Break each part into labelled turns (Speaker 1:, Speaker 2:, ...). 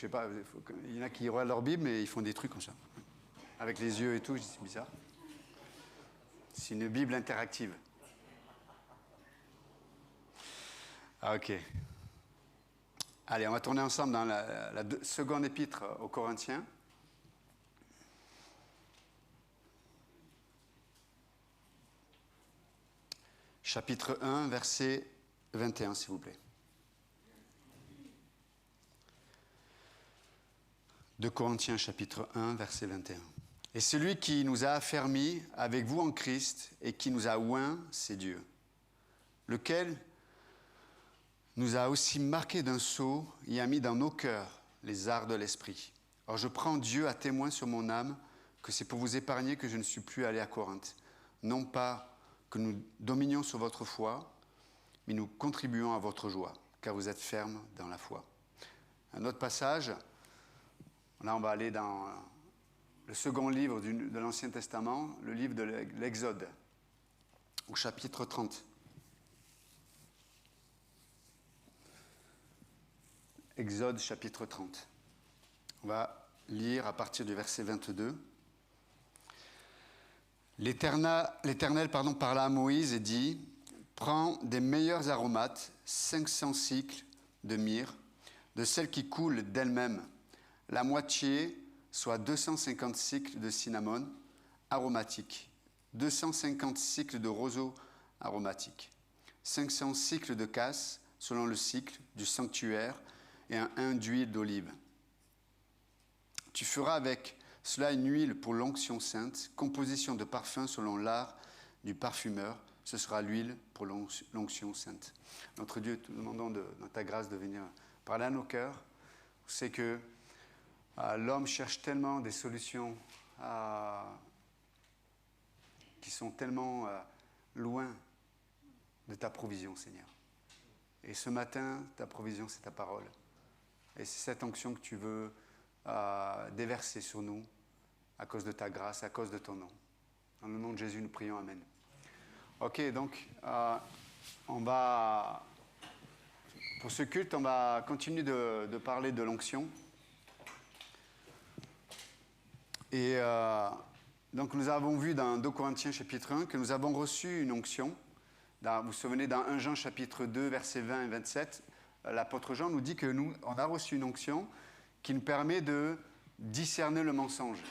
Speaker 1: Je sais pas, il y en a qui regardent leur Bible, mais ils font des trucs comme ça. Avec les yeux et tout, je dis, c'est bizarre. C'est une Bible interactive. Ah, ok. Allez, on va tourner ensemble dans la seconde épître aux Corinthiens. Chapitre 1, verset 21, s'il vous plaît. 2 Corinthiens, chapitre 1, verset 21. « Et celui qui nous a affermis avec vous en Christ et qui nous a oints, c'est Dieu, lequel nous a aussi marqués d'un sceau et a mis dans nos cœurs les arts de l'esprit. Or je prends Dieu à témoin sur mon âme que c'est pour vous épargner que je ne suis plus allé à Corinthe. Non pas que nous dominions sur votre foi, mais nous contribuons à votre joie, car vous êtes fermes dans la foi. » Un autre passage, là on va aller dans le second livre de l'Ancien Testament, le livre de l'Exode, au chapitre 30. Exode, chapitre 30. On va lire à partir du verset 22. L'Éternel parla à Moïse et dit « Prends des meilleurs aromates, 500 cycles de myrrhe, de celles qui coulent d'elles-mêmes, la moitié, soit 250 cycles de cinnamome aromatique, 250 cycles de roseau aromatique, 500 cycles de casses, selon le cycle du sanctuaire, et un hin d'huile d'olive. Tu feras avec cela une huile pour l'onction sainte, composition de parfum selon l'art du parfumeur. Ce sera l'huile pour l'onction sainte. » Notre Dieu, te demandons dans ta grâce de venir parler à nos cœurs. C'est que l'homme cherche tellement des solutions qui sont tellement loin de ta provision, Seigneur. Et ce matin, ta provision, c'est ta parole. Et c'est cette onction que tu veux déverser sur nous à cause de ta grâce, à cause de ton nom. Dans le nom de Jésus, nous prions. Amen. Ok, donc, on va... Pour ce culte, on va continuer de parler de l'onction. Et donc, nous avons vu dans 2 Corinthiens, chapitre 1, que nous avons reçu une onction. Vous vous souvenez, dans 1 Jean, chapitre 2, versets 20 et 27, l'apôtre Jean nous dit que nous, on a reçu une onction qui nous permet de discerner le mensonge.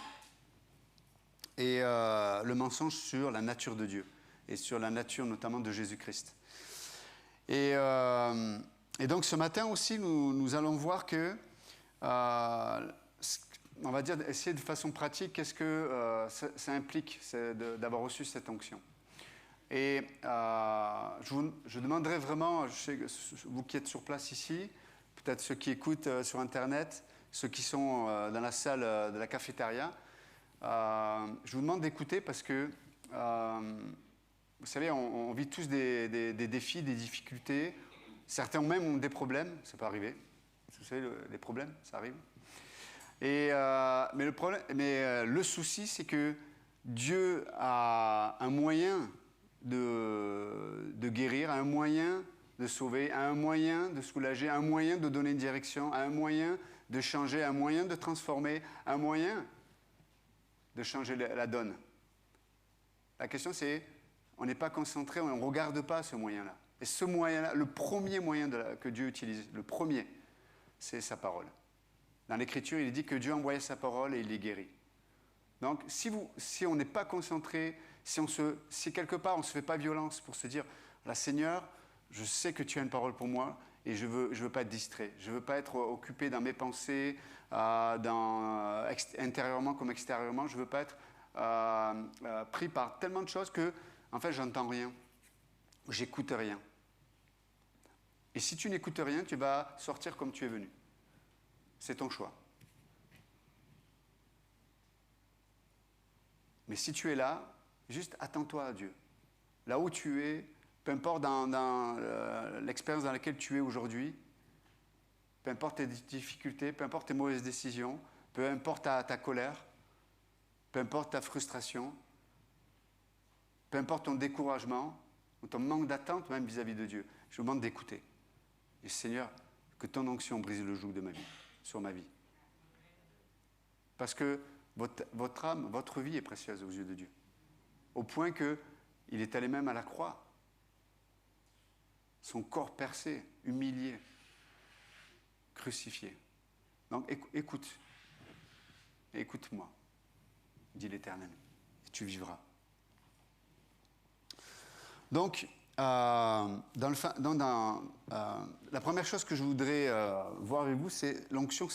Speaker 1: Et le mensonge sur la nature de Dieu. Et sur la nature notamment de Jésus-Christ. Et donc ce matin aussi, nous allons voir que, on va dire, essayer de façon pratique, qu'est-ce que ça implique d'avoir reçu cette onction. Et je demanderais vraiment, vous qui êtes sur place ici, peut-être ceux qui écoutent sur Internet, ceux qui sont dans la salle de la cafétéria, je vous demande d'écouter parce que, vous savez, on vit tous des défis, des difficultés. Certains même ont des problèmes, ça peut arriver. Vous savez, les problèmes, ça arrive. Mais le souci, c'est que Dieu a un moyen de guérir, un moyen de sauver, un moyen de soulager, un moyen de donner une direction, un moyen de changer, un moyen de transformer, un moyen de changer la donne. La question c'est, on n'est pas concentré, on ne regarde pas ce moyen-là. Et ce moyen-là, le premier moyen que Dieu utilise, le premier, c'est sa parole. Dans l'Écriture, il dit que Dieu envoyait sa parole et il les guérit. Donc, si on n'est pas concentré, si quelque part on ne se fait pas violence pour se dire « Là, Seigneur, je sais que tu as une parole pour moi et je veux pas être distrait. Je ne veux pas être occupé dans mes pensées, intérieurement comme extérieurement. Je ne veux pas être pris par tellement de choses que, en fait, j'entends rien. J'écoute rien. Et si tu n'écoutes rien, tu vas sortir comme tu es venu. C'est ton choix. Mais si tu es là, juste attends-toi à Dieu. Là où tu es, peu importe dans l'expérience dans laquelle tu es aujourd'hui, peu importe tes difficultés, peu importe tes mauvaises décisions, peu importe ta colère, peu importe ta frustration, peu importe ton découragement ou ton manque d'attente même vis-à-vis de Dieu, je vous demande d'écouter. Et Seigneur, que ton onction brise le joug de ma vie, sur ma vie. Parce que votre âme, votre vie est précieuse aux yeux de Dieu. Au point qu'il est allé même à la croix. Son corps percé, humilié, crucifié. Donc écoute. Écoute-moi, dit l'Éternel, et tu vivras. Donc, la première chose que je voudrais voir avec vous, c'est l'onction.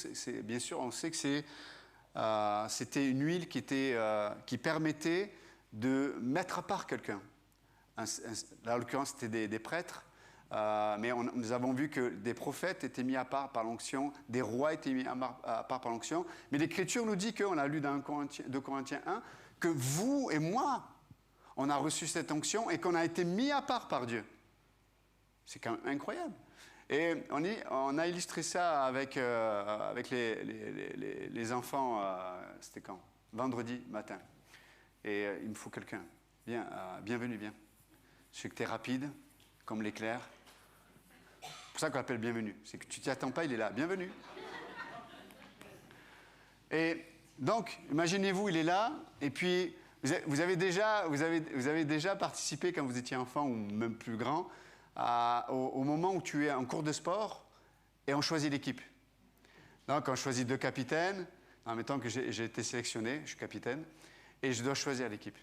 Speaker 1: Bien sûr, on sait que c'était une huile qui permettait de mettre à part quelqu'un. Là, en l'occurrence, c'était des prêtres, mais nous avons vu que des prophètes étaient mis à part par l'onction, des rois étaient mis à part par l'onction, mais l'Écriture nous dit qu'on a lu dans 2 Corinthiens 1, que vous et moi, on a reçu cette onction et qu'on a été mis à part par Dieu. C'est quand même incroyable. Et on a illustré ça avec les enfants, c'était quand? Vendredi matin. Et il me faut quelqu'un. Bienvenue, viens. Je sais que tu es rapide, comme l'éclair. C'est pour ça qu'on l'appelle bienvenue. C'est que tu t'y attends pas, il est là. Bienvenue. Et donc, imaginez-vous, il est là, et puis vous avez déjà participé, quand vous étiez enfant ou même plus grand, au moment où tu es en cours de sport et on choisit l'équipe. Donc, on choisit 2 capitaines. Admettons que j'ai été sélectionné, je suis capitaine, et je dois choisir l'équipe.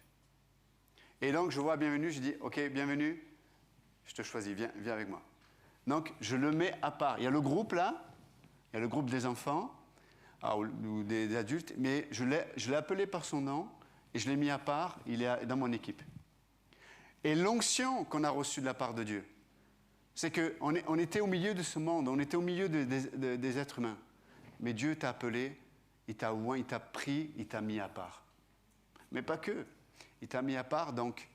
Speaker 1: Et donc, je vois bienvenue, je dis, OK, bienvenue, je te choisis, viens avec moi. Donc, je le mets à part. Il y a le groupe là, il y a le groupe des enfants ou des adultes, mais je l'ai appelé par son nom et je l'ai mis à part, il est dans mon équipe. Et l'onction qu'on a reçue de la part de Dieu, c'est qu'on était au milieu de ce monde, on était au milieu des êtres humains. Mais Dieu t'a appelé, il t'a oint, il t'a pris, il t'a mis à part. Mais pas que. Il t'a mis à part, donc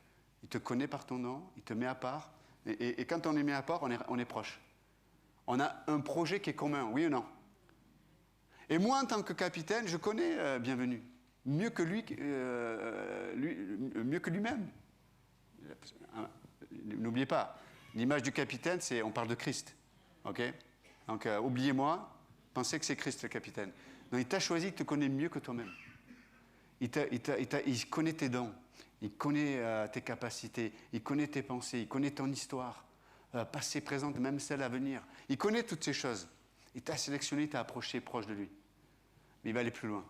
Speaker 1: il te connaît par ton nom, il te met à part. Et quand on est mis à part, on est proche. On a un projet qui est commun, oui ou non? Et moi, en tant que capitaine, je connais Bienvenue. Mieux que lui-même. N'oubliez pas, l'image du capitaine, on parle de Christ. OK? Donc, oubliez-moi, pensez que c'est Christ le capitaine. Donc, il t'a choisi, il te connaît mieux que toi-même. Il connaît tes dons, il connaît tes capacités, il connaît tes pensées, il connaît ton histoire, passée, présente, même celle à venir. Il connaît toutes ces choses. Il t'a sélectionné, il t'a approché proche de lui. Mais il va aller plus loin.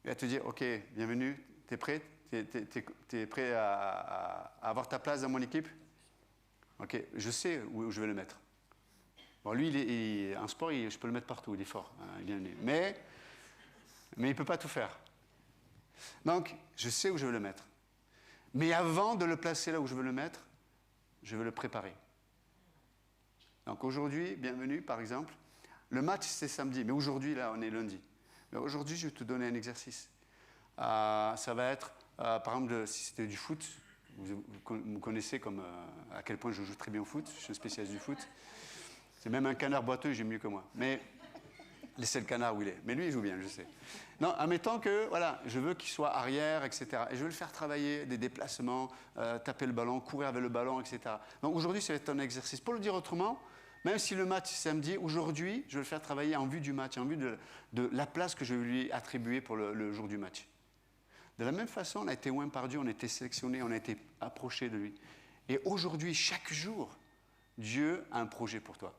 Speaker 1: Il va te dire, OK, bienvenue, t'es prêt? T'es prêt à avoir ta place dans mon équipe? OK, je sais où je vais le mettre. Bon, lui, en sport, je peux le mettre partout, il est fort, hein, bienvenue. Mais il ne peut pas tout faire. Donc, je sais où je veux le mettre. Mais avant de le placer là où je veux le mettre, je veux le préparer. Donc aujourd'hui, bienvenue, par exemple. Le match, c'est samedi, mais aujourd'hui, là, on est lundi. Mais aujourd'hui, je vais te donner un exercice. Ça va être, par exemple, si c'était du foot, vous me connaissez comme à quel point je joue très bien au foot, je suis un spécialiste du foot. C'est même un canard boiteux, j'ai mieux que moi. Mais laissez le canard où il est. Mais lui, il joue bien, je sais. Non, admettons que, voilà, je veux qu'il soit arrière, etc. Et je veux le faire travailler, des déplacements, taper le ballon, courir avec le ballon, etc. Donc aujourd'hui, ça va être un exercice. Pour le dire autrement, même si le match c'est samedi, aujourd'hui, je vais le faire travailler en vue du match, en vue de la place que je vais lui attribuer pour le jour du match. De la même façon, on a été oint par Dieu, on a été sélectionné, on a été approché de lui. Et aujourd'hui, chaque jour, Dieu a un projet pour toi.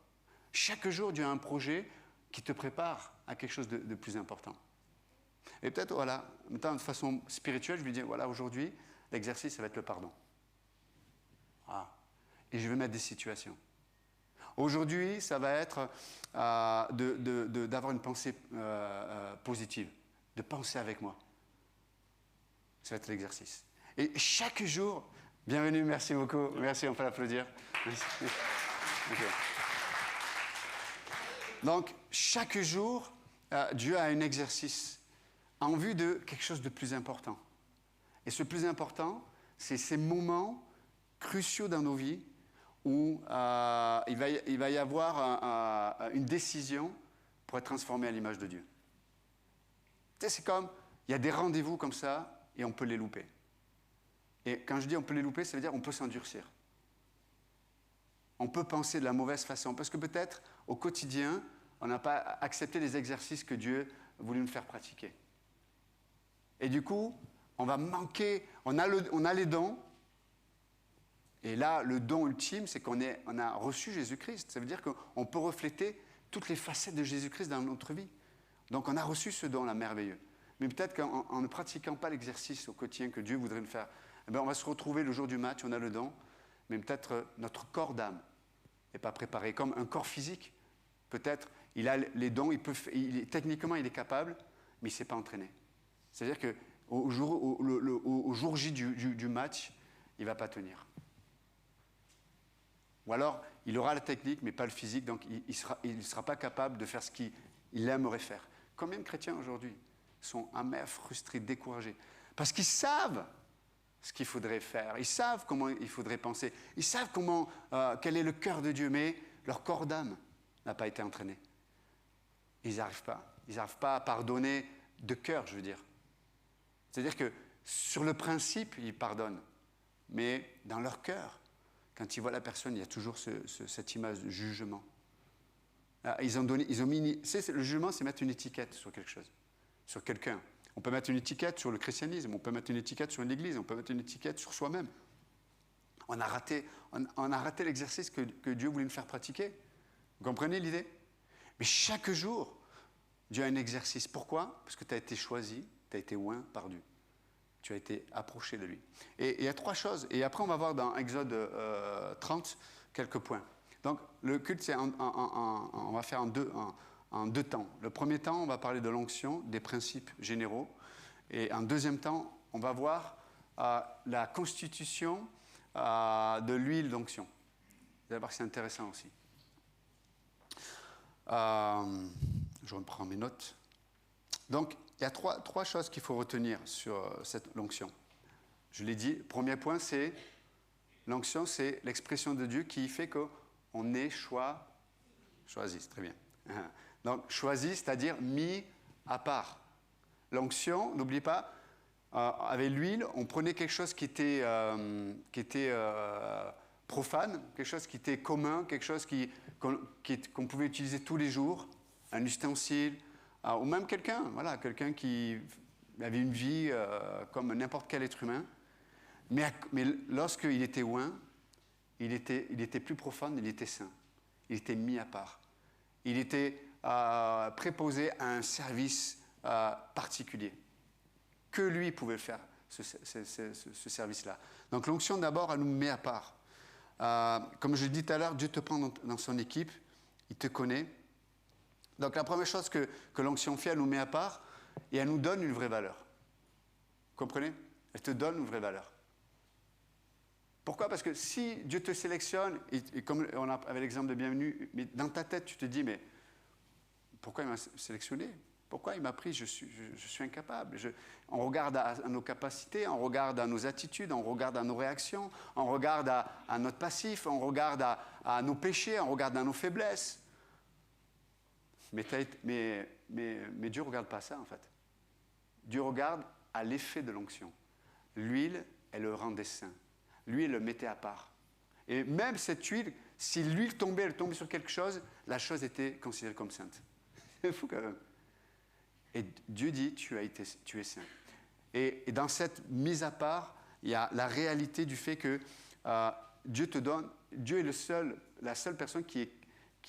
Speaker 1: Chaque jour, Dieu a un projet qui te prépare à quelque chose de plus important. Et peut-être, voilà, maintenant, de façon spirituelle, je lui dis, voilà, aujourd'hui, l'exercice, ça va être le pardon. Ah. Et je vais mettre des situations. Aujourd'hui, ça va être d'avoir une pensée positive, de penser avec moi. Ça va être l'exercice. Et chaque jour, bienvenue, merci beaucoup, merci, on peut l'applaudir. Okay. Donc, chaque jour, Dieu a un exercice en vue de quelque chose de plus important. Et ce plus important, c'est ces moments cruciaux dans nos vies où il va y avoir une décision pour être transformé à l'image de Dieu. Tu sais, c'est comme, il y a des rendez-vous comme ça et on peut les louper. Et quand je dis on peut les louper, ça veut dire on peut s'endurcir. On peut penser de la mauvaise façon, parce que peut-être, au quotidien, on n'a pas accepté les exercices que Dieu voulait nous faire pratiquer. Et du coup, on va manquer, on a les dons. Et là, le don ultime, c'est qu'on a reçu Jésus-Christ. Ça veut dire qu'on peut refléter toutes les facettes de Jésus-Christ dans notre vie. Donc on a reçu ce don-là merveilleux. Mais peut-être qu'en ne pratiquant pas l'exercice au quotidien que Dieu voudrait nous faire, eh bien, on va se retrouver le jour du match, on a le don, mais peut-être notre corps d'âme n'est pas préparé. Comme un corps physique, peut-être, il a les dons, techniquement il est capable, mais il ne s'est pas entraîné. C'est-à-dire qu'au jour J du match, il ne va pas tenir. Ou alors, il aura la technique, mais pas le physique, donc il ne sera pas capable de faire ce qu'il aimerait faire. Combien de chrétiens aujourd'hui sont amers, frustrés, découragés? Parce qu'ils savent ce qu'il faudrait faire, ils savent comment il faudrait penser, ils savent quel est le cœur de Dieu, mais leur corps d'âme n'a pas été entraîné. Ils n'arrivent pas. Ils n'arrivent pas à pardonner de cœur, je veux dire. C'est-à-dire que sur le principe, ils pardonnent, mais dans leur cœur, quand ils voient la personne, il y a toujours cette image de jugement. Ils ont mis, le jugement, c'est mettre une étiquette sur quelque chose, sur quelqu'un. On peut mettre une étiquette sur le christianisme, on peut mettre une étiquette sur l'Église, on peut mettre une étiquette sur soi-même. On a raté l'exercice que Dieu voulait nous faire pratiquer. Vous comprenez l'idée? Mais chaque jour, Dieu a un exercice. Pourquoi? Parce que tu as été choisi, tu as été oint par Dieu. Tu as été approché de lui. Et il y a 3 choses. Et après, on va voir dans Exode 30 quelques points. Donc, le culte, on va faire en deux temps. Le premier temps, on va parler de l'onction, des principes généraux. Et en deuxième temps, on va voir la constitution de l'huile d'onction. Vous allez voir que c'est intéressant aussi. Je reprends mes notes. Donc, il y a trois choses qu'il faut retenir sur cette l'onction. Je l'ai dit, premier point, c'est l'onction, c'est l'expression de Dieu qui fait qu'on est choisi, c'est très bien. Donc, choisi, c'est-à-dire mis à part. L'onction, n'oubliez pas, avec l'huile, on prenait quelque chose qui était profane, quelque chose qui était commun, quelque chose qu'on pouvait utiliser tous les jours, un ustensile, ou même quelqu'un qui avait une vie comme n'importe quel être humain, mais lorsqu'il était oint, il était plus profane, il était saint, il était mis à part, il était préposé à un service particulier, que lui pouvait faire ce service-là. Donc l'onction d'abord, elle nous met à part. Comme je l'ai dit tout à l'heure, Dieu te prend dans son équipe, il te connaît. Donc la première chose que l'onction fait, elle nous met à part et elle nous donne une vraie valeur. Vous comprenez? Elle te donne une vraie valeur. Pourquoi? Parce que si Dieu te sélectionne, et comme on a avec l'exemple de bienvenue, mais dans ta tête, tu te dis, mais pourquoi il m'a sélectionné? Pourquoi il m'a pris? Je suis incapable. On regarde à nos capacités, on regarde à nos attitudes, on regarde à nos réactions, on regarde à notre passif, on regarde à nos péchés, on regarde à nos faiblesses. Mais Dieu ne regarde pas ça, en fait. Dieu regarde à l'effet de l'onction. L'huile, elle le rendait saint. Lui, elle le mettait à part. Et même cette huile, si l'huile tombait, elle tombait sur quelque chose, la chose était considérée comme sainte. C'est fou quand même. Et Dieu dit, tu es saint. Et dans cette mise à part, il y a la réalité du fait que Dieu te donne, Dieu est la seule personne qui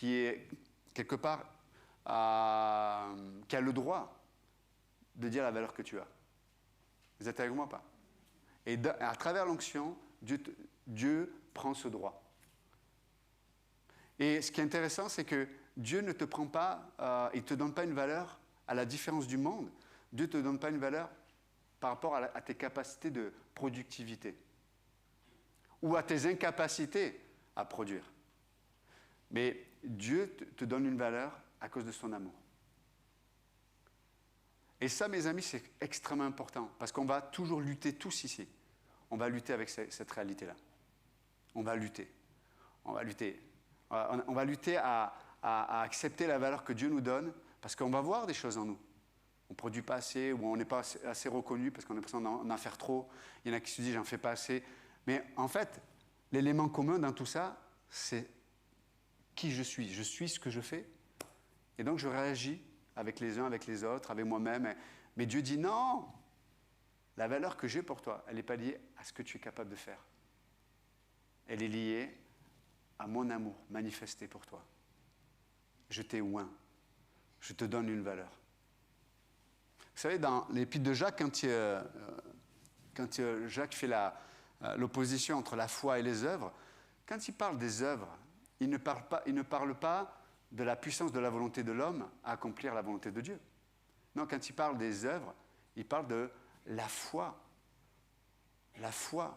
Speaker 1: est quelque part, qui a le droit de dire la valeur que tu as. Vous êtes avec moi ou pas? Et à travers l'onction, Dieu prend ce droit. Et ce qui est intéressant, c'est que Dieu ne te prend pas, il ne te donne pas une valeur à la différence du monde. Dieu ne te donne pas une valeur par rapport à tes capacités de productivité ou à tes incapacités à produire. Mais Dieu te donne une valeur à cause de son amour. Et ça, mes amis, c'est extrêmement important parce qu'on va toujours lutter tous ici. On va lutter avec cette réalité-là. On va lutter. On va lutter. On va lutter à accepter la valeur que Dieu nous donne parce qu'on va voir des choses en nous. On ne produit pas assez ou on n'est pas assez reconnu parce qu'on a l'impression d'en faire trop. Il y en a qui se disent j'en fais pas assez. Mais en fait, l'élément commun dans tout ça, c'est qui je suis. Je suis ce que je fais. Et donc je réagis avec les uns, avec les autres, avec moi-même. Mais Dieu dit non, La valeur que j'ai pour toi, elle n'est pas liée à ce que tu es capable de faire. Elle est liée à mon amour manifesté pour toi. Je t'ai oint. Je te donne une valeur. Vous savez, dans l'épître de Jacques, quand Jacques fait l'opposition entre la foi et les œuvres, quand il parle des œuvres, il ne parle pas de la puissance de la volonté de l'homme à accomplir la volonté de Dieu. Non, quand il parle des œuvres, il parle de la foi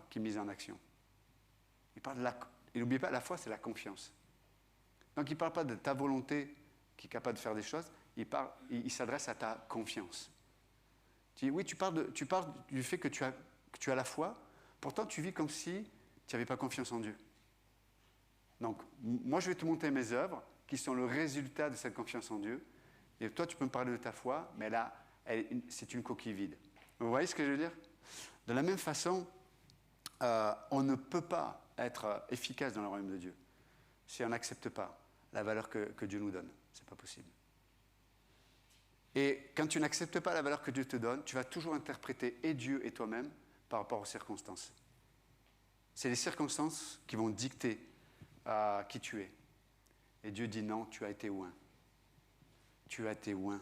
Speaker 1: qui est mise en action. Et n'oubliez pas, la foi, c'est la confiance. Donc, il ne parle pas de ta volonté qui est capable de faire des choses, il s'adresse à ta confiance. Tu dis, oui, tu parles du fait que tu as la foi, pourtant tu vis comme si tu n'avais pas confiance en Dieu. Donc, moi, je vais te montrer mes œuvres qui sont le résultat de cette confiance en Dieu. Et toi, tu peux me parler de ta foi, mais là, c'est une coquille vide. Vous voyez ce que je veux dire? De la même façon, on ne peut pas être efficace dans le royaume de Dieu si on n'accepte pas la valeur que Dieu nous donne. Ce n'est pas possible. Et quand tu n'acceptes pas la valeur que Dieu te donne, tu vas toujours interpréter et Dieu et toi-même par rapport aux circonstances. C'est les circonstances qui vont dicter qui tu es. Et Dieu dit non, tu as été oint. Tu as été oint.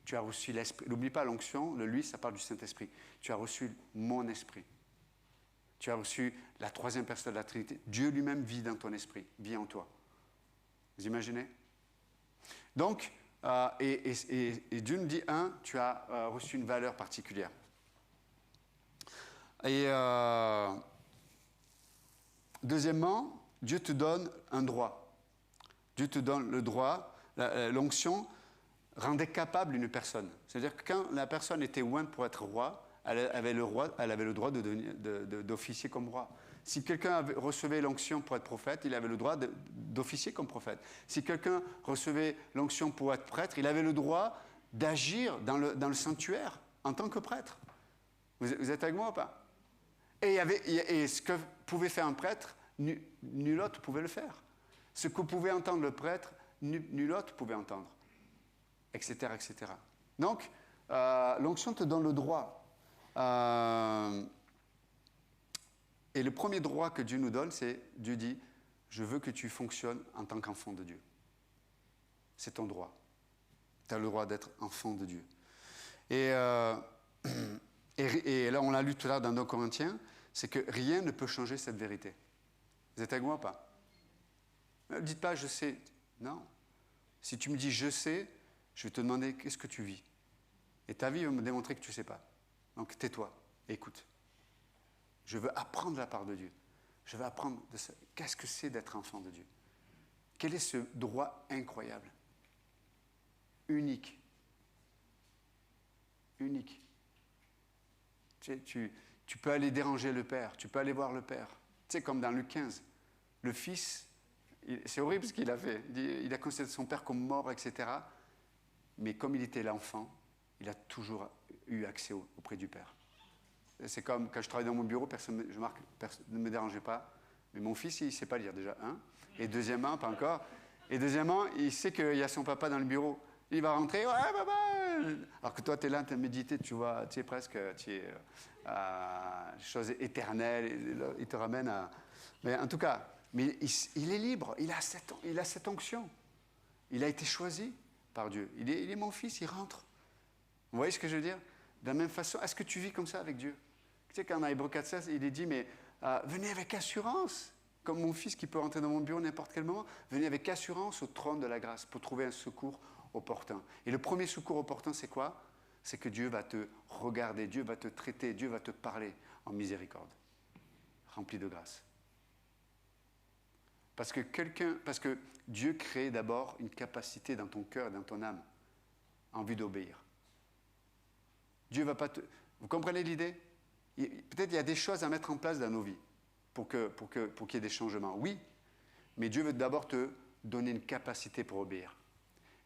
Speaker 1: Tu as reçu l'Esprit. N'oublie pas l'onction, le lui, ça parle du Saint-Esprit. Tu as reçu mon esprit. Tu as reçu la troisième personne de la Trinité. Dieu lui-même vit dans ton esprit, vit en toi. Vous imaginez? Donc, et Dieu nous dit, tu as reçu une valeur particulière. Et deuxièmement, Dieu te donne un droit. Dieu te donne le droit, l'onction rendait capable une personne. C'est-à-dire que quand la personne était ointe pour être roi, elle avait le droit d'officier comme roi. Si quelqu'un recevait l'onction pour être prophète, il avait le droit d'officier comme prophète. Si quelqu'un recevait l'onction pour être prêtre, il avait le droit d'agir dans le sanctuaire en tant que prêtre. Vous êtes avec moi ou pas? Et ce que pouvait faire un prêtre, nul autre pouvait le faire. Ce que pouvait entendre le prêtre, nul autre pouvait entendre. Etc., etc. Donc, l'onction te donne le droit. Et le premier droit que Dieu nous donne, c'est, Dieu dit, je veux que tu fonctionnes en tant qu'enfant de Dieu. C'est ton droit. Tu as le droit d'être enfant de Dieu. Et là, on l'a lu tout à l'heure dans 2 Corinthiens, c'est que rien ne peut changer cette vérité. Vous êtes avec moi ou pas? Ne dites pas, je sais. Non. Si tu me dis, je sais, je vais te demander, qu'est-ce que tu vis? Et ta vie va me démontrer que tu ne sais pas. Donc, tais-toi et écoute. Je veux apprendre la part de Dieu. Je veux apprendre de ça. Qu'est-ce que c'est d'être enfant de Dieu? Quel est ce droit incroyable? Unique. Unique. Tu peux aller déranger le Père. Tu peux aller voir le Père. Tu sais, comme dans Luc 15. Le Fils, c'est horrible ce qu'il a fait. Il a considéré son Père comme mort, etc. Mais comme il était l'enfant, il a toujours eu accès auprès du Père. C'est comme quand je travaille dans mon bureau, personne ne me dérangeait pas. Mais mon fils, il ne sait pas lire déjà, Et deuxièmement, pas encore. Et deuxièmement, il sait qu'il y a son papa dans le bureau. Il va rentrer, ouais, papa. Alors que toi, tu es là, tu as médité, tu vois, tu es presque, choses éternelles. Il te ramène à. Mais en tout cas, mais il est libre, il a cette onction. Il a été choisi par Dieu. Il est mon fils, il rentre. Vous voyez ce que je veux dire? De la même façon, est-ce que tu vis comme ça avec Dieu? Tu sais, quand dans Hébreux 4,16, il est dit, mais venez avec assurance, comme mon fils qui peut rentrer dans mon bureau n'importe quel moment, venez avec assurance au trône de la grâce pour trouver un secours opportun. Et le premier secours opportun, c'est quoi? C'est que Dieu va te regarder, Dieu va te traiter, Dieu va te parler en miséricorde, rempli de grâce. Parce que Dieu crée d'abord une capacité dans ton cœur, dans ton âme, en vue d'obéir. Dieu va pas te... Vous comprenez l'idée? Peut-être il y a des choses à mettre en place dans nos vies pour qu'il y ait des changements. Oui, mais Dieu veut d'abord te donner une capacité pour obéir.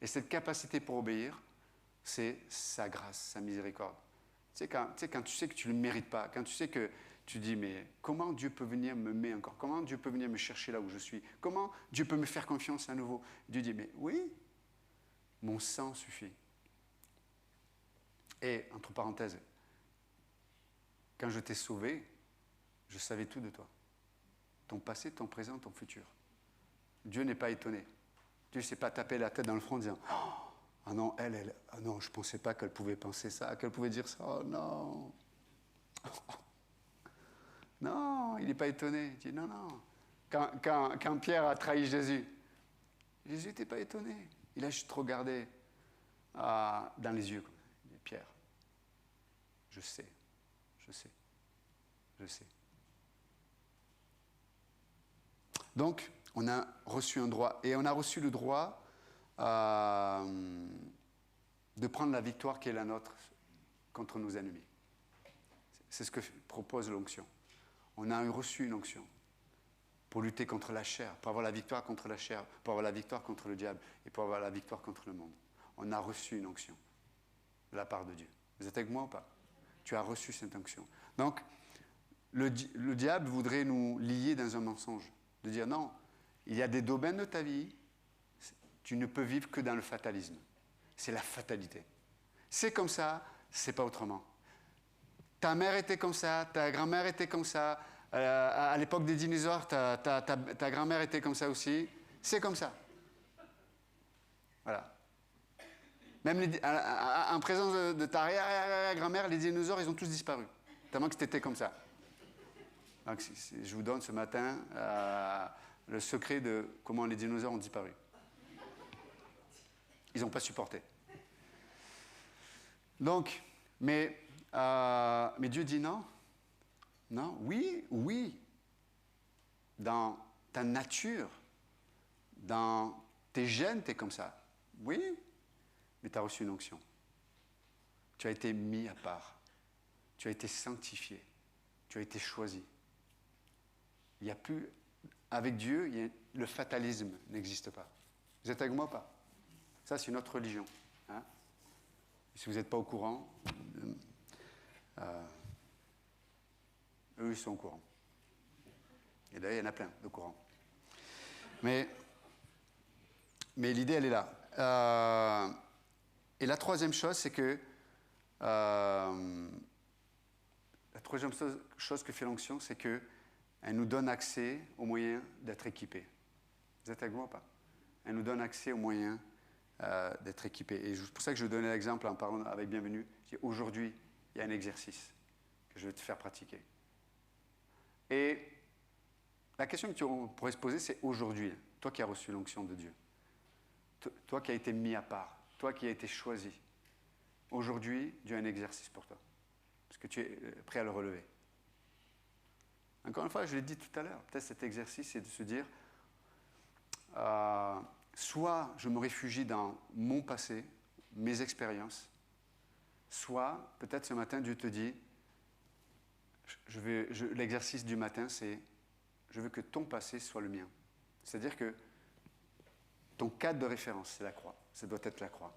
Speaker 1: Et cette capacité pour obéir, c'est sa grâce, sa miséricorde. Tu sais, quand tu sais que tu ne le mérites pas, quand tu sais que tu dis, mais comment Dieu peut venir m'aimer encore? Comment Dieu peut venir me chercher là où je suis? Comment Dieu peut me faire confiance à nouveau? Dieu dit, mais oui, mon sang suffit. Et, entre parenthèses, quand je t'ai sauvé, je savais tout de toi. Ton passé, ton présent, ton futur. Dieu n'est pas étonné. Dieu ne s'est pas tapé la tête dans le front en disant « Ah non, ah non, je ne pensais pas qu'elle pouvait penser ça, qu'elle pouvait dire ça. Oh non !» Non, il n'est pas étonné. Il dit « Non, non. » Quand Pierre a trahi Jésus, Jésus n'était pas étonné. Il a juste regardé dans les yeux. Il dit « Pierre, je sais. Donc, on a reçu un droit. Et on a reçu le droit de prendre la victoire qui est la nôtre contre nos ennemis. C'est ce que propose l'onction. On a reçu une onction pour lutter contre la chair, pour avoir la victoire contre la chair, pour avoir la victoire contre le diable et pour avoir la victoire contre le monde. On a reçu une onction de la part de Dieu. Vous êtes avec moi ou pas? Tu as reçu cette onction. Donc, le diable voudrait nous lier dans un mensonge, de dire non, il y a des domaines de ta vie, tu ne peux vivre que dans le fatalisme. C'est la fatalité. C'est comme ça, c'est pas autrement. Ta mère était comme ça, ta grand-mère était comme ça, à l'époque des dinosaures, ta grand-mère était comme ça aussi. C'est comme ça. Voilà. Même en présence de ta grand-mère, les dinosaures, ils ont tous disparu. Tellement que c'était comme ça. Donc, je vous donne ce matin le secret de comment les dinosaures ont disparu. Ils n'ont pas supporté. Donc, mais Dieu dit non. Non, oui. Dans ta nature, dans tes gènes, tu es comme ça. Oui, mais tu as reçu une onction. Tu as été mis à part. Tu as été sanctifié. Tu as été choisi. Il n'y a plus... Avec Dieu, le fatalisme n'existe pas. Vous êtes avec moi ou pas? Ça, c'est notre religion. Hein? Si vous n'êtes pas au courant, eux, ils sont au courant. Et là, il y en a plein de courants. Mais l'idée, elle est là. Et la troisième chose, c'est que la troisième chose que fait l'onction, c'est qu'elle nous donne accès aux moyens d'être équipés. Vous êtes avec moi ou pas? Elle nous donne accès aux moyens d'être équipés. Et c'est pour ça que je donnais l'exemple en parlant avec Bienvenue. Aujourd'hui, il y a un exercice que je vais te faire pratiquer. Et la question que tu pourrais se poser, c'est aujourd'hui, toi qui as reçu l'onction de Dieu, toi qui as été mis à part, toi qui as été choisi, aujourd'hui, Dieu a un exercice pour toi. Parce que tu es prêt à le relever. Encore une fois, je l'ai dit tout à l'heure, peut-être cet exercice, c'est de se dire, soit je me réfugie dans mon passé, mes expériences, soit peut-être ce matin, Dieu te dit, l'exercice du matin, c'est, je veux que ton passé soit le mien. C'est-à-dire que ton cadre de référence, c'est la croix. Ça doit être la croix.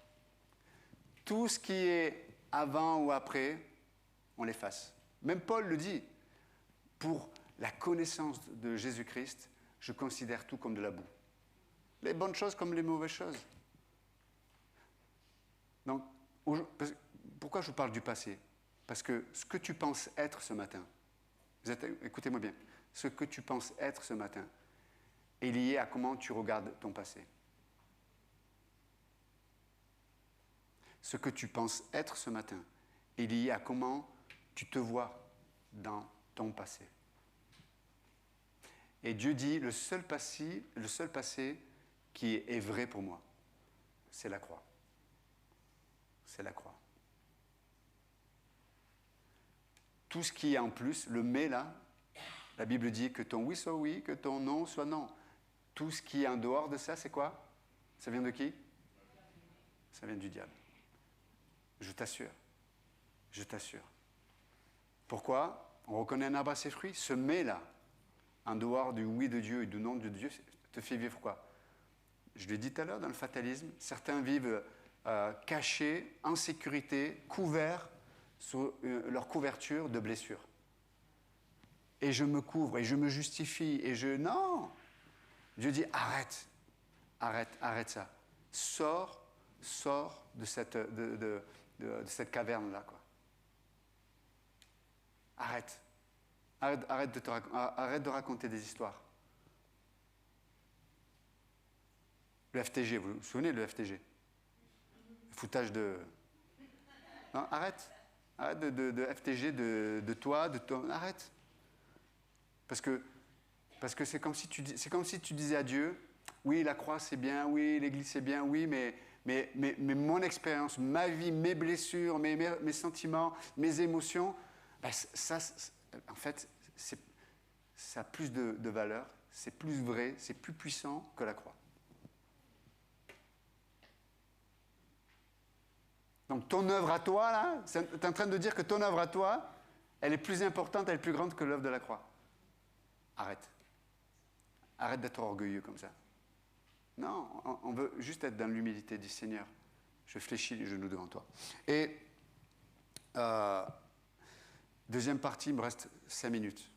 Speaker 1: Tout ce qui est avant ou après, on l'efface. Même Paul le dit. Pour la connaissance de Jésus-Christ, je considère tout comme de la boue. Les bonnes choses comme les mauvaises choses. Donc, pourquoi je vous parle du passé? Parce que ce que tu penses être ce matin, écoutez-moi bien, ce que tu penses être ce matin est lié à comment tu regardes ton passé. Ce que tu penses être ce matin est lié à comment tu te vois dans ton passé. Et Dieu dit, le seul passé qui est vrai pour moi, c'est la croix. C'est la croix. Tout ce qui est en plus, le mais là, la Bible dit que ton oui soit oui, que ton non soit non. Tout ce qui est en dehors de ça, c'est quoi? Ça vient de qui? Ça vient du diable. Je t'assure. Je t'assure. Pourquoi? On reconnaît un arbre à ses fruits. Ce mais là, en dehors du oui de Dieu et du non de Dieu, te fait vivre quoi? Je l'ai dit tout à l'heure, dans le fatalisme, certains vivent cachés, en sécurité, couverts sous leur couverture de blessures. Et je me couvre, et je me justifie, et je... Non! Dieu dit, arrête ça. Sors de cette caverne-là, quoi. Arrête. Arrête de raconter des histoires. Le FTG, vous vous souvenez le FTG? Le foutage de... Non, arrête. Arrête de FTG, de toi, de ton... Arrête. Parce que c'est comme si tu disais à Dieu, oui, la croix c'est bien, oui, l'église c'est bien, oui, mais mon expérience, ma vie, mes blessures, mes sentiments, mes émotions, ben ça, en fait, ça a plus de valeur, c'est plus vrai, c'est plus puissant que la croix. Donc ton œuvre à toi, là, tu es en train de dire que ton œuvre à toi, elle est plus importante, elle est plus grande que l'œuvre de la croix. Arrête. Arrête d'être orgueilleux comme ça. Non, on veut juste être dans l'humilité du Seigneur. Je fléchis les genoux devant toi. Et deuxième partie, il me reste 5 minutes.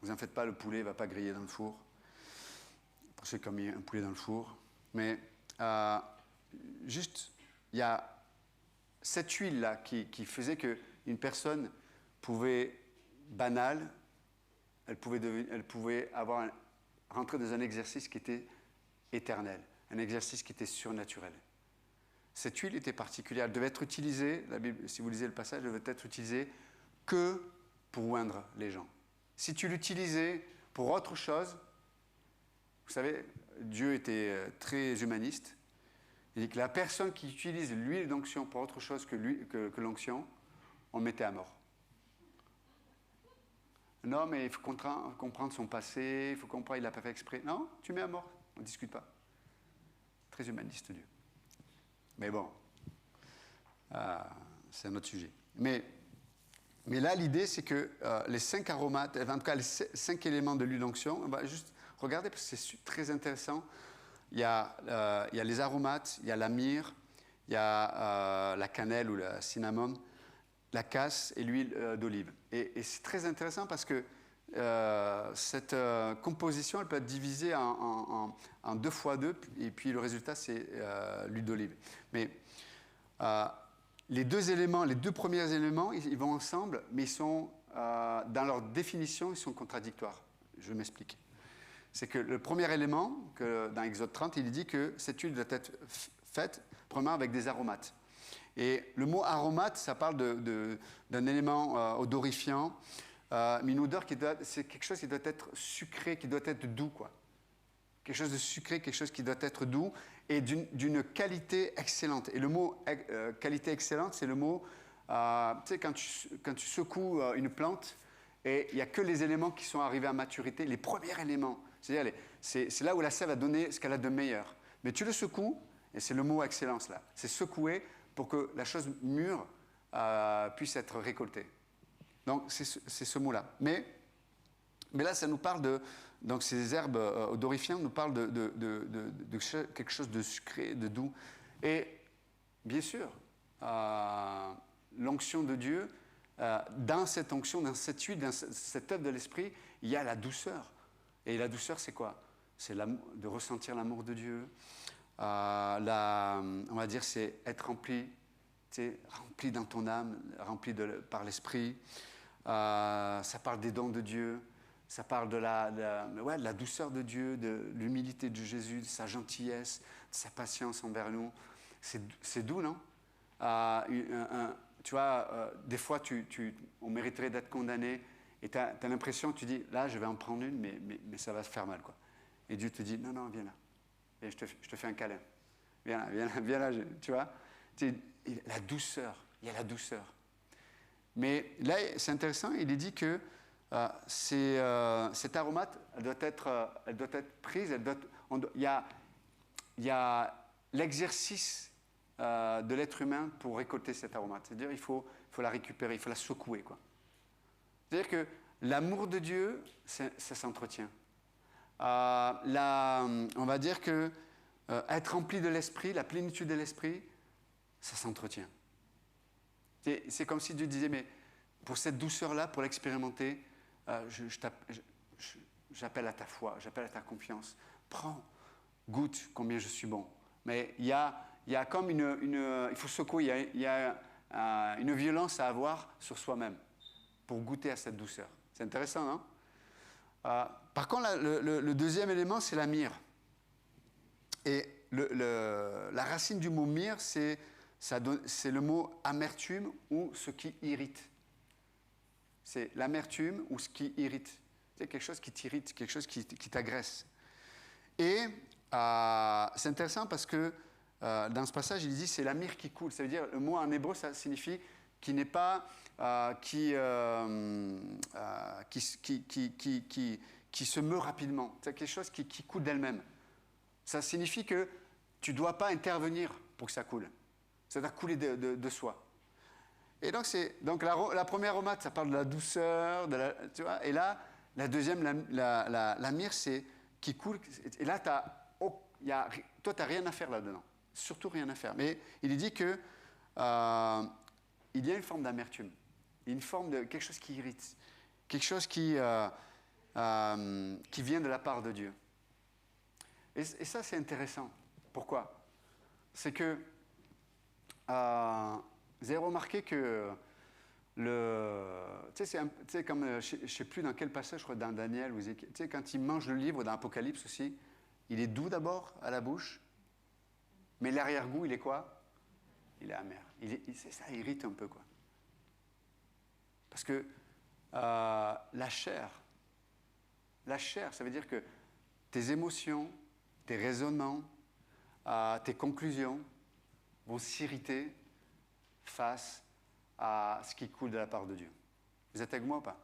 Speaker 1: Vous en faites pas, le poulet ne va pas griller dans le four. J'ai comme mis un poulet dans le four. Mais juste, il y a cette huile-là qui faisait qu'une personne pouvait, banale, elle pouvait rentrer dans un exercice qui était éternel, un exercice qui était surnaturel. Cette huile était particulière, elle devait être utilisée, la Bible, si vous lisez le passage, elle devait être utilisée que pour oindre les gens. Si tu l'utilisais pour autre chose, vous savez, Dieu était très humaniste. Il dit que la personne qui utilise l'huile d'onction pour autre chose que l'onction, on le mettait à mort. Non, mais il faut comprendre son passé, il faut comprendre qu'il n'a pas fait exprès. Non, tu mets à mort, on ne discute pas. Très humaniste, Dieu. Mais bon, c'est un autre sujet. Mais là, l'idée, c'est que les 5 aromates, en tout cas les 5 éléments de l'huile d'onction, on va juste regarder parce que c'est très intéressant. Il y a les aromates, il y a la myrrhe, il y a la cannelle ou le cinnamon, la casse et l'huile d'olive. Et c'est très intéressant parce que cette composition, elle peut être divisée en 2 x 2, et puis le résultat, c'est l'huile d'olive. Mais les deux premiers éléments, ils vont ensemble, mais ils sont, dans leur définition, ils sont contradictoires. Je m'explique. C'est que le premier élément, dans Exode 30, il dit que cette huile doit être faite, premièrement, avec des aromates. Et le mot aromate, ça parle d'un élément odorifiant, mais une odeur c'est quelque chose qui doit être sucré, qui doit être doux, quoi. Quelque chose de sucré, quelque chose qui doit être doux et d'une qualité excellente. Et le mot qualité excellente, c'est le mot, tu sais, quand tu secoues une plante, et il n'y a que les éléments qui sont arrivés à maturité, les premiers éléments. C'est-à-dire, c'est là où la sève a donné ce qu'elle a de meilleur. Mais tu le secoues, et c'est le mot excellence là, c'est secouer pour que la chose mûre puisse être récoltée. Donc, c'est ce mot-là. Mais là, ça nous parle donc ces herbes odorifiantes nous parlent de quelque chose de sucré, de doux. Et bien sûr, l'onction de Dieu, dans cette onction, dans cette huile, dans cette œuvre de l'esprit, il y a la douceur. Et la douceur, c'est quoi? C'est de ressentir l'amour de Dieu. On va dire, c'est être rempli dans ton âme, rempli par l'esprit. Ça parle des dons de Dieu. Ça parle de la douceur de Dieu, de l'humilité de Jésus, de sa gentillesse, de sa patience envers nous. C'est doux, non? Tu vois, des fois, on mériterait d'être condamné. Et tu as l'impression, tu dis, là, je vais en prendre une, mais ça va se faire mal, quoi. Et Dieu te dit, non, viens là. Et je te fais un câlin. Viens là, tu vois. La douceur, il y a la douceur. Mais là, c'est intéressant, il est dit que cette aromate, elle doit être prise, il y a l'exercice de l'être humain pour récolter cette aromate. C'est-à-dire, il faut la récupérer, il faut la secouer, quoi. C'est-à-dire que l'amour de Dieu, ça s'entretient. On va dire que être rempli de l'esprit, la plénitude de l'esprit, ça s'entretient. C'est comme si Dieu disait, mais pour cette douceur-là, pour l'expérimenter, j'appelle à ta foi, j'appelle à ta confiance. Prends, goûte combien je suis bon. Mais il y a comme il faut secouer, il y a une violence à avoir sur soi-même pour goûter à cette douceur. C'est intéressant, non? Par contre, le deuxième élément, c'est la myrrhe. Et la racine du mot myrrhe, c'est le mot amertume ou ce qui irrite. C'est l'amertume ou ce qui irrite. C'est quelque chose qui t'irrite, quelque chose qui t'agresse. Et c'est intéressant parce que dans ce passage, il dit c'est la myrrhe qui coule. Ça veut dire, le mot en hébreu, ça signifie qui n'est pas qui se meurt rapidement. C'est quelque chose qui coule d'elle-même. Ça signifie que tu ne dois pas intervenir pour que ça coule. Ça doit couler de soi. Et donc la première aromate, ça parle de la douceur, tu vois, et là, la deuxième, la myrrhe, c'est qui coule. Et là, toi, tu n'as rien à faire là-dedans. Surtout rien à faire. Mais il dit que il y a une forme d'amertume, une forme de quelque chose qui irrite, quelque chose qui vient de la part de Dieu. Et ça, c'est intéressant. Pourquoi? C'est que vous avez remarqué que tu sais, comme je ne sais plus dans quel passage, je crois dans Daniel, tu sais, quand il mange le livre dans Apocalypse aussi, il est doux d'abord à la bouche, mais l'arrière-goût, il est quoi? Il est amer. Ça irrite un peu, quoi. Parce que la chair, ça veut dire que tes émotions, tes raisonnements, tes conclusions vont s'irriter face à ce qui coule de la part de Dieu. Vous êtes avec moi ou pas?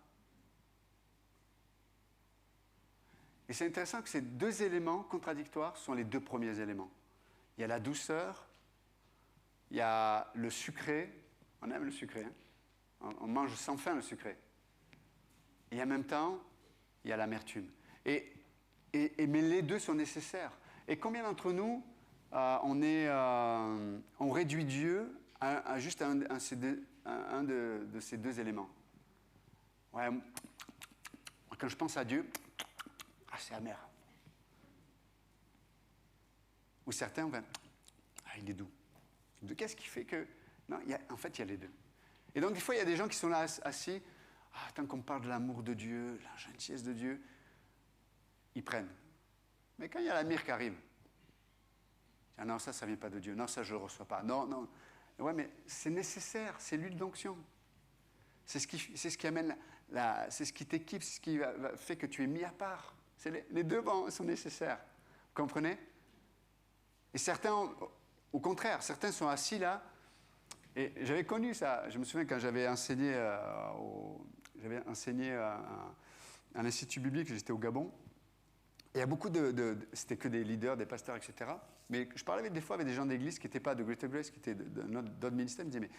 Speaker 1: Et c'est intéressant que ces deux éléments contradictoires sont les deux premiers éléments. Il y a la douceur, il y a le sucré. On aime le sucré, hein? On mange sans faim le sucré. Et en même temps, il y a l'amertume. Mais les deux sont nécessaires. Et combien d'entre nous, on réduit Dieu à juste un de ces deux éléments? Ouais, quand je pense à Dieu, c'est amer. Ou certains, il est doux. Qu'est-ce qui fait que... Non, en fait, il y a les deux. Et donc, des fois, il y a des gens qui sont là assis, tant qu'on parle de l'amour de Dieu, la gentillesse de Dieu, ils prennent. Mais quand il y a la myrrhe qui arrive, non, ça ne vient pas de Dieu, non, ça, je ne le reçois pas, non. Ouais, mais c'est nécessaire, c'est l'huile d'onction. C'est ce qui amène, c'est ce qui t'équipe, c'est ce qui fait que tu es mis à part. Les deux sont nécessaires. Vous comprenez? Et certains, au contraire, certains sont assis là. Et j'avais connu ça. Je me souviens quand j'avais enseigné à un institut biblique, j'étais au Gabon. Et il y a beaucoup c'était que des leaders, des pasteurs, etc. Mais je parlais des fois avec des gens d'église qui n'étaient pas de Greater Grace, qui étaient d'autres ministères. Ils me disaient,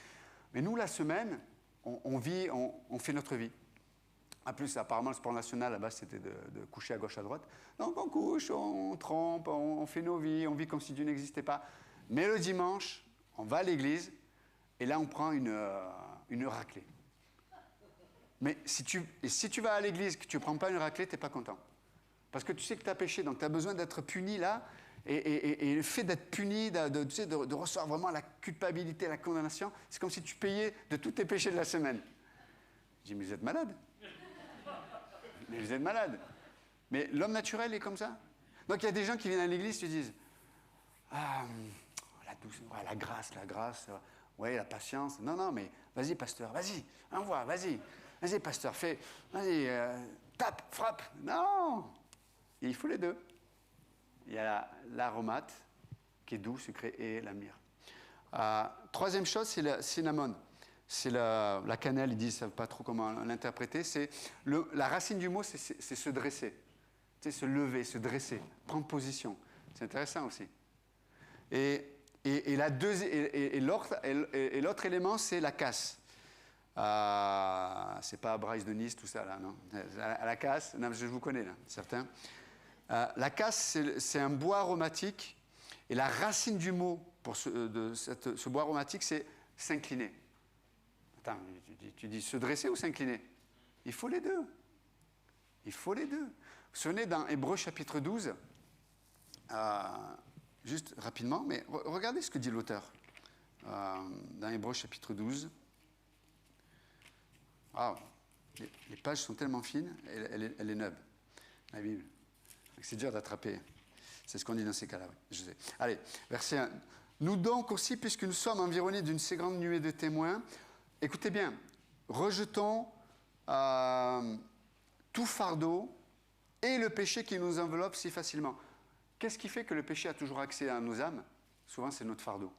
Speaker 1: mais nous, la semaine, on vit, on fait notre vie. En plus, apparemment, le sport national, là-bas, c'était de coucher à gauche, à droite. Donc, on couche, on trompe, on fait nos vies, on vit comme si Dieu n'existait pas. Mais le dimanche, on va à l'église, et là, on prend une raclée. Mais si tu vas à l'église et que tu ne prends pas une raclée, tu n'es pas content. Parce que tu sais que tu as péché, donc tu as besoin d'être puni là. Et le fait d'être puni, de recevoir vraiment la culpabilité, la condamnation, c'est comme si tu payais de tous tes péchés de la semaine. Je dis, mais vous êtes malade. Mais vous êtes malade. Mais l'homme naturel est comme ça. Donc il y a des gens qui viennent à l'église et se disent, la douceur, la grâce, ouais, la patience. Non, mais vas-y, pasteur, vas-y, envoie, vas-y, pasteur, fais, vas-y, tape, frappe. Non, il faut les deux. Il y a l'aromate qui est doux, sucré, et la myrrhe. Troisième chose, c'est le cinnamon. C'est la cannelle, ils disent, ils ne savent pas trop comment l'interpréter. La racine du mot, c'est se dresser. Tu sais, se lever, se dresser, prendre position. C'est intéressant aussi. Et l'autre élément, c'est la casse. C'est pas Bryce de Nice, tout ça, là, non. La casse, non, je vous connais, là, certains. La casse, c'est un bois aromatique. Et la racine du mot pour ce bois aromatique, c'est s'incliner. Attends, tu dis se dresser ou s'incliner? Il faut les deux. Il faut les deux. Vous vous souvenez, dans Hébreux chapitre 12, juste rapidement, mais regardez ce que dit l'auteur. Dans Hébreux chapitre 12. Les pages sont tellement fines, elle est neuve, la Bible. C'est dur d'attraper. C'est ce qu'on dit dans ces cas-là. Oui, je sais. Allez, verset 1. Nous donc aussi, puisque nous sommes environnés d'une si grande nuée de témoins, écoutez bien, rejetons tout fardeau et le péché qui nous enveloppe si facilement. Qu'est-ce qui fait que le péché a toujours accès à nos âmes? Souvent, c'est notre fardeau.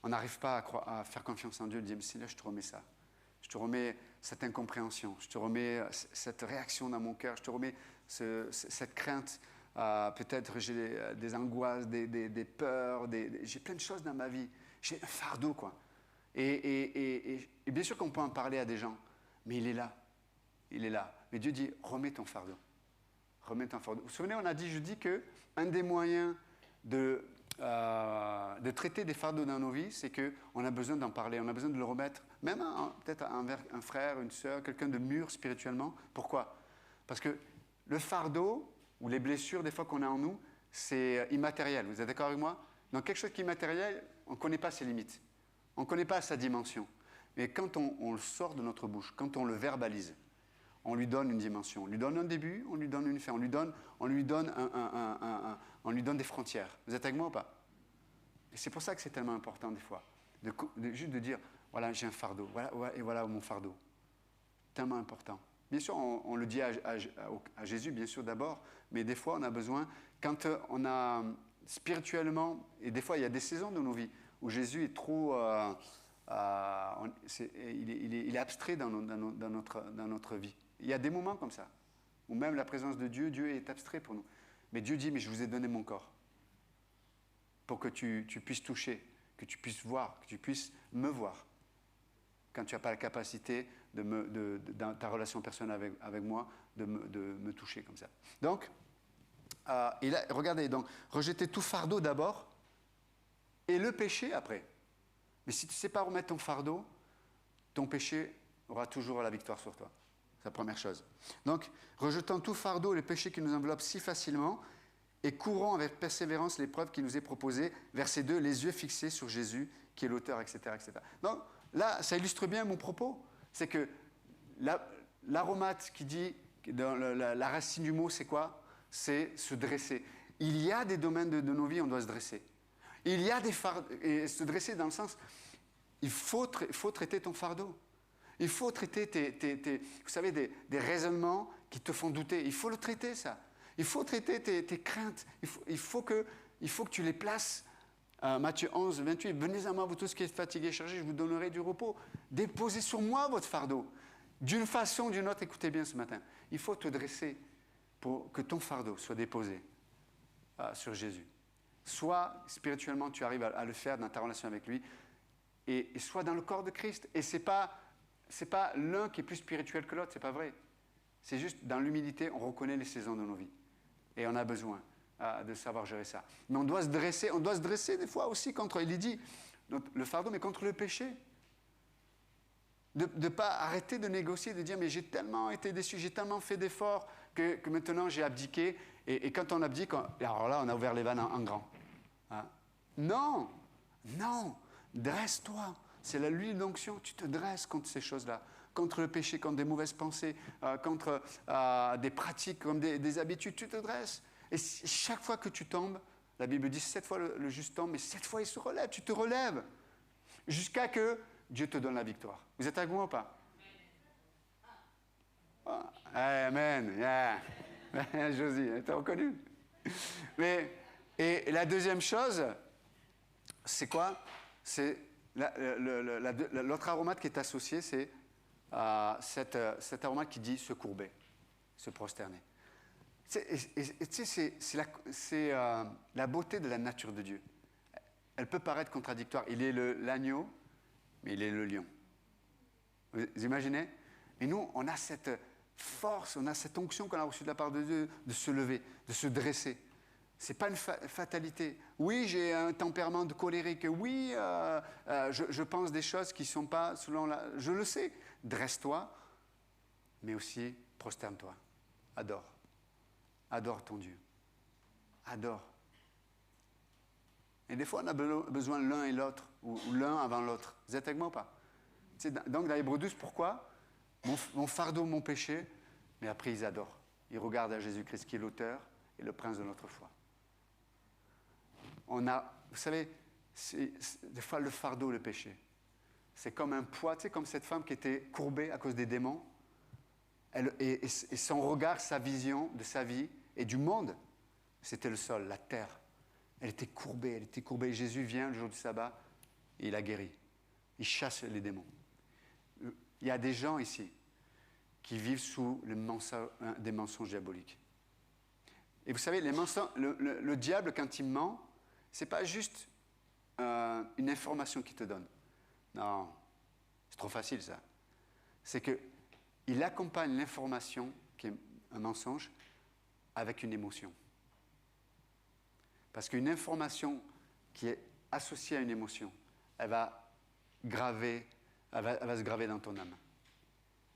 Speaker 1: On n'arrive pas à faire confiance en Dieu, dire, mais Seigneur, je te remets ça. Je te remets cette incompréhension, je te remets cette réaction dans mon cœur, je te remets cette crainte. Peut-être j'ai des angoisses, des peurs, j'ai plein de choses dans ma vie. J'ai un fardeau, quoi. Et bien sûr qu'on peut en parler à des gens, mais il est là. Il est là. Mais Dieu dit, remets ton fardeau. Remets ton fardeau. Vous vous souvenez, on a dit jeudi qu'un des moyens de traiter des fardeaux dans nos vies, c'est qu'on a besoin d'en parler, on a besoin de le remettre, même peut-être envers un frère, une sœur, quelqu'un de mûr spirituellement. Pourquoi? Parce que le fardeau, ou les blessures des fois qu'on a en nous, c'est immatériel. Vous êtes d'accord avec moi? Dans quelque chose qui est immatériel, on ne connaît pas ses limites. On ne connaît pas sa dimension. Mais quand on le sort de notre bouche, quand on le verbalise, on lui donne une dimension. On lui donne un début, on lui donne une fin. On lui donne des frontières. Vous êtes avec moi ou pas? Et c'est pour ça que c'est tellement important des fois. Juste de dire, voilà, j'ai un fardeau. Et voilà mon fardeau. Tellement important. Bien sûr, on le dit à Jésus, bien sûr, d'abord, mais des fois, on a besoin, quand on a spirituellement, et des fois, il y a des saisons de nos vies où Jésus est trop... il est abstrait dans notre vie. Il y a des moments comme ça, où même la présence de Dieu, Dieu est abstrait pour nous. Mais Dieu dit, mais je vous ai donné mon corps, pour que tu puisses toucher, que tu puisses voir, que tu puisses me voir. Quand tu n'as pas la capacité, dans ta relation personnelle avec moi, de me toucher comme ça. Donc, et là, regardez, donc, rejeter tout fardeau d'abord, et le péché après. Mais si tu ne sais pas remettre ton fardeau, ton péché aura toujours la victoire sur toi. C'est la première chose. Donc, rejetant tout fardeau et le péché qui nous enveloppe si facilement, et courons avec persévérance l'épreuve qui nous est proposée. Verset 2, les yeux fixés sur Jésus, qui est l'auteur, etc., etc. Donc, là, ça illustre bien mon propos. C'est que l'aromate qui dit, dans la racine du mot, c'est quoi? C'est se dresser. Il y a des domaines de nos vies où on doit se dresser. Il y a des fardeaux, et se dresser dans le sens, il faut traiter ton fardeau. Il faut traiter vous savez, des raisonnements qui te font douter. Il faut le traiter, ça. Il faut traiter tes craintes. Il faut que tu les places. Matthieu 11, 28, venez à moi, vous tous qui êtes fatigués et chargés, je vous donnerai du repos. Déposez sur moi votre fardeau. D'une façon ou d'une autre, écoutez bien ce matin, il faut te dresser pour que ton fardeau soit déposé sur Jésus. Soit spirituellement, tu arrives à le faire dans ta relation avec lui, et soit dans le corps de Christ. Et c'est pas l'un qui est plus spirituel que l'autre, c'est pas vrai. C'est juste dans l'humilité, on reconnaît les saisons de nos vies. Et on a besoin de savoir gérer ça. Mais on doit se dresser des fois aussi contre, il dit, le fardeau, mais contre le péché. De ne pas arrêter de négocier, de dire, mais j'ai tellement été déçu, j'ai tellement fait d'efforts que maintenant j'ai abdiqué. Et quand on abdique, alors là, on a ouvert les vannes en grand. Hein? Non, dresse-toi. C'est l'huile d'onction, tu te dresses contre ces choses-là. Contre le péché, contre des mauvaises pensées, contre des pratiques, comme des habitudes, tu te dresses. Et chaque fois que tu tombes, la Bible dit 7 fois le juste tombe, mais 7 fois il se relève, tu te relèves. Jusqu'à que Dieu te donne la victoire. Vous êtes avec moi ou pas? Oh, amen. Yeah. Josie, t'as reconnu? Et la deuxième chose, c'est quoi? C'est l'autre aromate qui est associé, c'est cet aromate qui dit se courber, se prosterner. C'est la beauté de la nature de Dieu. Elle peut paraître contradictoire. Il est l'agneau, mais il est le lion. Vous imaginez? Et nous, on a cette force, on a cette onction qu'on a reçue de la part de Dieu de se lever, de se dresser. Ce n'est pas une fatalité. Oui, j'ai un tempérament de colérique. Oui, je pense des choses qui ne sont pas selon la... Je le sais. Dresse-toi, mais aussi prosterne-toi. Adore. Adore ton Dieu. Adore. Et des fois, on a besoin l'un et l'autre, ou l'un avant l'autre. Vous êtes avec moi ou pas? Donc, dans Hébreux 12, pourquoi? Mon fardeau, mon péché, mais après ils adorent. Ils regardent à Jésus-Christ qui est l'auteur et le prince de notre foi. Vous savez, des fois le fardeau, le péché, c'est comme un poids, tu sais, comme cette femme qui était courbée à cause des démons. Et son regard, sa vision de sa vie et du monde, c'était le sol, la terre. Elle était courbée. Jésus vient le jour du sabbat et il la guérit. Il chasse les démons. Il y a des gens ici qui vivent sous des mensonges diaboliques. Et vous savez, le diable, quand il ment, ce n'est pas juste une information qu'il te donne. Non, c'est trop facile ça. C'est qu'il accompagne l'information, qui est un mensonge, avec une émotion. Parce qu'une information qui est associée à une émotion, elle va se graver dans ton âme.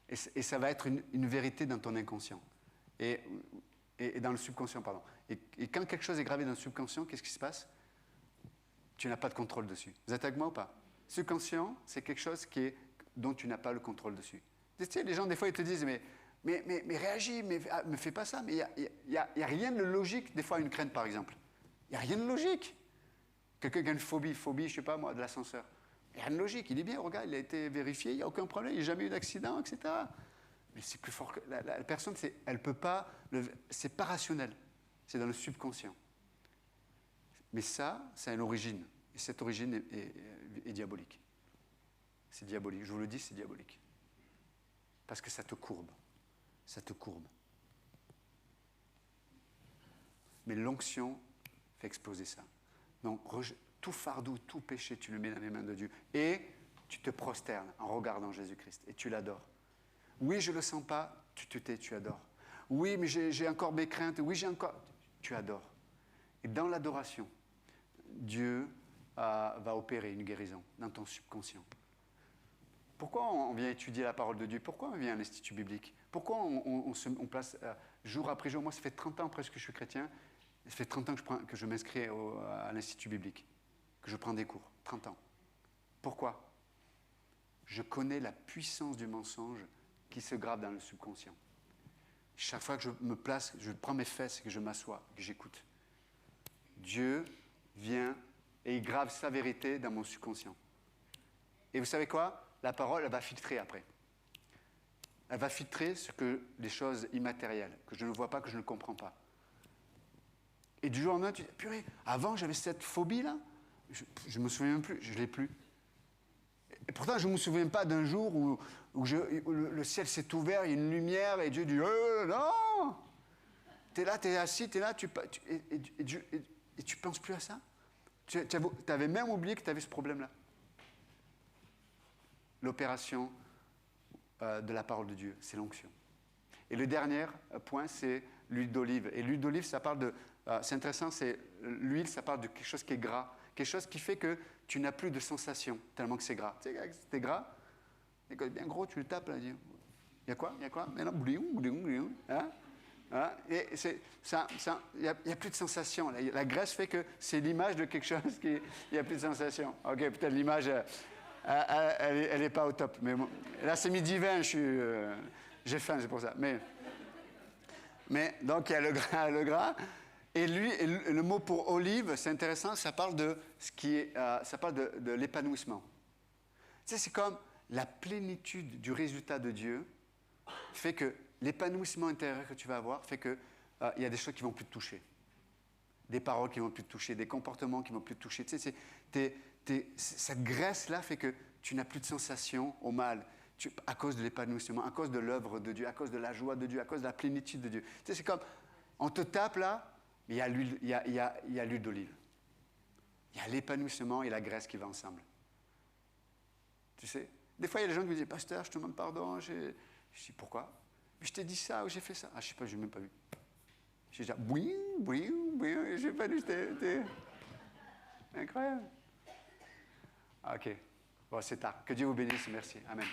Speaker 1: Et ça va être une vérité dans ton inconscient. Et dans le subconscient, pardon. Et quand quelque chose est gravé dans le subconscient, qu'est-ce qui se passe? Tu n'as pas de contrôle dessus. Vous êtes avec moi ou pas? Subconscient, c'est quelque chose dont tu n'as pas le contrôle dessus. Tu sais, les gens, des fois, ils te disent, mais réagis, mais fais pas ça. Mais il n'y a rien de logique, des fois, à une crainte, par exemple. Il n'y a rien de logique. Quelqu'un qui a une phobie, je ne sais pas moi, de l'ascenseur. Il n'y a rien de logique. Il dit bien, regarde, il a été vérifié, il n'y a aucun problème, il n'y a jamais eu d'accident, etc. Mais c'est plus fort que... La personne, elle ne peut pas... C'est pas rationnel. C'est dans le subconscient. Mais ça a une origine. Et cette origine est diabolique. C'est diabolique. Je vous le dis, c'est diabolique. Parce que ça te courbe. Ça te courbe. Mais l'onction fait exploser ça. Donc, tout fardeau, tout péché, tu le mets dans les mains de Dieu. Et tu te prosternes en regardant Jésus-Christ. Et tu l'adores. Oui, je ne le sens pas. Tu te tais, tu adores. Oui, mais j'ai encore mes craintes. Oui, j'ai encore... Tu adores. Et dans l'adoration, Dieu va opérer une guérison dans ton subconscient. Pourquoi on vient étudier la parole de Dieu? Pourquoi on vient à l'Institut biblique? Pourquoi on place jour après jour? Moi, ça fait 30 ans presque que je suis chrétien. Ça fait 30 ans que je m'inscris à l'Institut biblique, que je prends des cours. 30 ans. Pourquoi? Je connais la puissance du mensonge qui se grave dans le subconscient. Chaque fois que je me place, je prends mes fesses et que je m'assois, que j'écoute. Dieu vient et il grave sa vérité dans mon subconscient. Et vous savez quoi? La parole, elle va filtrer après. Elle va filtrer les choses immatérielles, que je ne vois pas, que je ne comprends pas. Et du jour au lendemain, tu dis, purée, avant j'avais cette phobie-là, je ne me souviens même plus, je ne l'ai plus. Et pourtant, je ne me souviens pas d'un jour où le ciel s'est ouvert, il y a une lumière, et Dieu dit, non! Tu es là, tu es assis, tu es là, et tu ne penses plus à ça? Tu avais même oublié que tu avais ce problème-là. L'opération de la parole de Dieu, c'est l'onction. Et le dernier point, c'est l'huile d'olive. Et l'huile d'olive, ça parle de... c'est intéressant, l'huile, ça parle de quelque chose qui est gras. Quelque chose qui fait que tu n'as plus de sensation, tellement que c'est gras. Tu sais, c'est gras, et quand c'est bien gros, tu le tapes, là, il y a quoi? Il y a quoi? Mais non, hein? Et il n'y a plus de sensation. La graisse fait que c'est l'image de quelque chose qui... Il n'y a plus de sensation. Ok, peut-être l'image... elle n'est pas au top. Mais bon, là, c'est midi 20, j'ai faim, c'est pour ça. Mais donc, il y a le gras. Et le mot pour olive, c'est intéressant, ça parle de l'épanouissement. Tu sais, c'est comme la plénitude du résultat de Dieu fait que l'épanouissement intérieur que tu vas avoir fait qu'il y a des choses qui ne vont plus te toucher. Des paroles qui ne vont plus te toucher, des comportements qui ne vont plus te toucher. Tu sais, cette graisse-là fait que tu n'as plus de sensation au mal à cause de l'épanouissement, à cause de l'œuvre de Dieu, à cause de la joie de Dieu, à cause de la plénitude de Dieu. Tu sais, c'est comme, on te tape là, mais il y a l'huile d'olive. Il y a l'épanouissement et la graisse qui vont ensemble. Tu sais, des fois, il y a des gens qui me disent, pasteur, je te demande pardon. Je dis, pourquoi? Mais je t'ai dit ça ou j'ai fait ça. Ah, je ne sais pas, je n'ai même pas vu. J'ai dit, oui, je n'ai pas vu, c'était incroyable. Ok, bon, c'est tard. Que Dieu vous bénisse, merci. Amen.